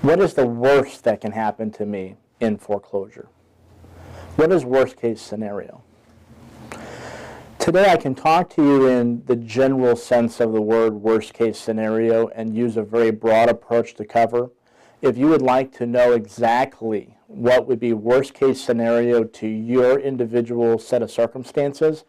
What is the worst that can happen to me in foreclosure? What is worst case scenario? Today I can talk to you in the general sense of the word worst case scenario and use a very broad approach to cover. If you would like to know exactly what would be worst case scenario to your individual set of circumstances,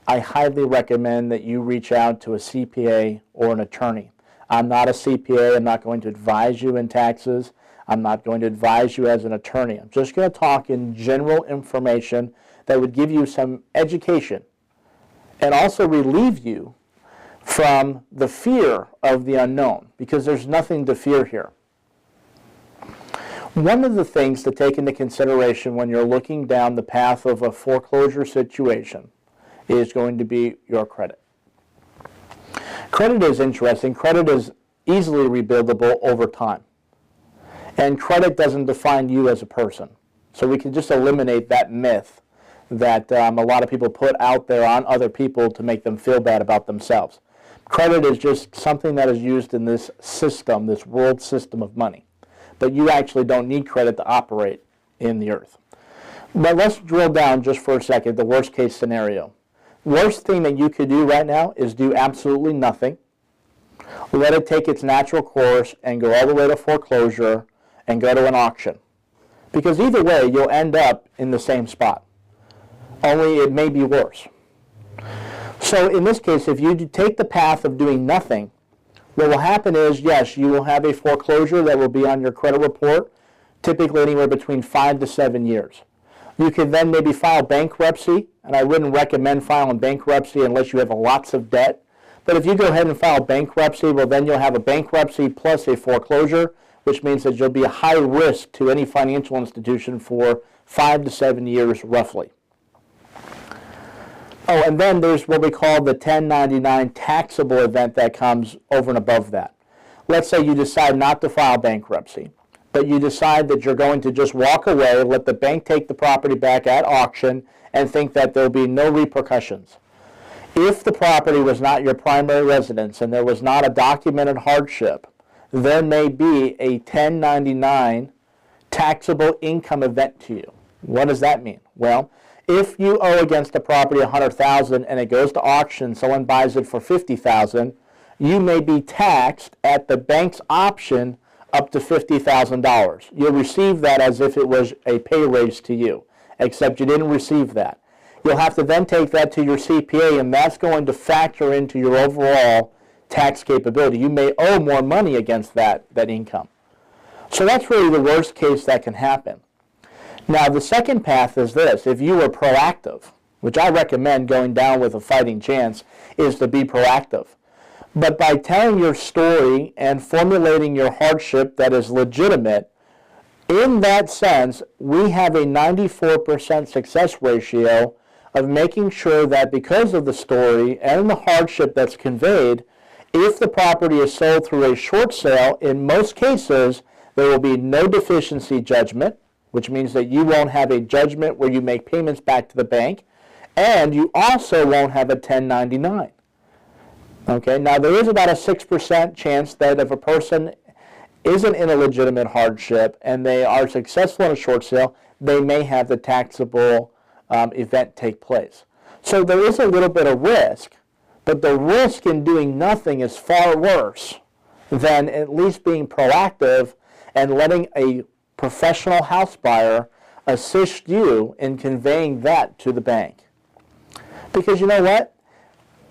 I highly recommend that you reach out to a CPA or an attorney. I'm not a CPA. I'm not going to advise you in taxes. I'm not going to advise you as an attorney. I'm just going to talk in general information that would give you some education and also relieve you from the fear of the unknown, because there's nothing to fear here. One of the things to take into consideration when you're looking down the path of a foreclosure situation is going to be your credit. Credit is interesting. Credit is easily rebuildable over time. And credit doesn't define you as a person. So we can just eliminate that myth that a lot of people put out there on other people to make them feel bad about themselves. Credit is just something that is used in this system, this world system of money. But you actually don't need credit to operate in the earth. But let's drill down just for a second, the worst case scenario. Worst thing that you could do right now is do absolutely nothing. Let it take its natural course and go all the way to foreclosure and go to an auction. Because either way, you'll end up in the same spot. Only it may be worse. So in this case, if you take the path of doing nothing, what will happen is, yes, you will have a foreclosure that will be on your credit report, typically anywhere between 5 to 7 years. You could then maybe file bankruptcy, and I wouldn't recommend filing bankruptcy unless you have lots of debt. But if you go ahead and file bankruptcy, well, then you'll have a bankruptcy plus a foreclosure, which means that you'll be a high risk to any financial institution for 5 to 7 years roughly. Oh, and then there's what we call the 1099 taxable event that comes over and above that. Let's say you decide not to file bankruptcy, but you decide that you're going to just walk away, let the bank take the property back at auction, and think that there will be no repercussions. If the property was not your primary residence and there was not a documented hardship, there may be a 1099 taxable income event to you. What does that mean? Well, if you owe against a property $100,000 and it goes to auction, someone buys it for $50,000, you may be taxed at the bank's option up to $50,000. You'll receive that as if it was a pay raise to you, except you didn't receive that. You'll have to then take that to your CPA, and that's going to factor into your overall tax capability. You may owe more money against that income. So that's really the worst case that can happen. Now, the second path is this. If you were proactive, which I recommend going down with a fighting chance, is to be proactive. But by telling your story and formulating your hardship that is legitimate, in that sense, we have a 94% success ratio of making sure that because of the story and the hardship that's conveyed, if the property is sold through a short sale, in most cases, there will be no deficiency judgment, which means that you won't have a judgment where you make payments back to the bank, and you also won't have a 1099. Okay, now there is about a 6% chance that if a person isn't in a legitimate hardship and they are successful in a short sale, they may have the taxable event take place. So there is a little bit of risk, but the risk in doing nothing is far worse than at least being proactive and letting a professional house buyer assist you in conveying that to the bank. Because you know what?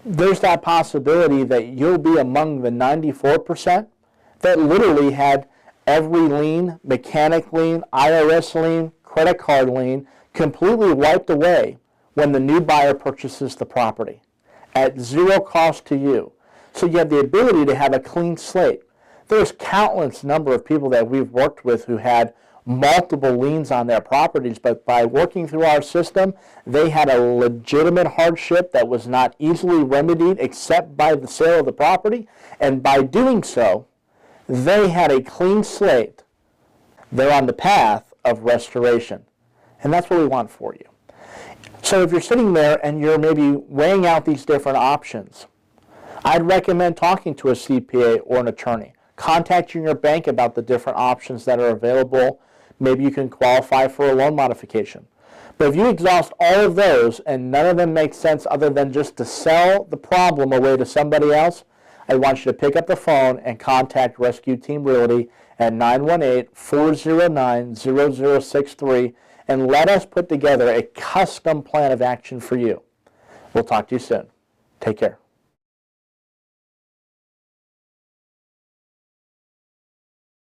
There's that possibility that you'll be among the 94% that literally had every lien, mechanic lien, IRS lien, credit card lien, completely wiped away when the new buyer purchases the property at zero cost to you. So you have the ability to have a clean slate. There's countless number of people that we've worked with who had multiple liens on their properties, but by working through our system, they had a legitimate hardship that was not easily remedied except by the sale of the property, and by doing so, they had a clean slate. They're on the path of restoration, and that's what we want for you. So if you're sitting there and you're maybe weighing out these different options, I'd recommend talking to a CPA or an attorney. contacting your bank about the different options that are available. Maybe you can qualify for a loan modification. But if you exhaust all of those and none of them make sense other than just to sell the problem away to somebody else, I want you to pick up the phone and contact Rescue Team Realty at 918-409-0063 and let us put together a custom plan of action for you. We'll talk to you soon. Take care.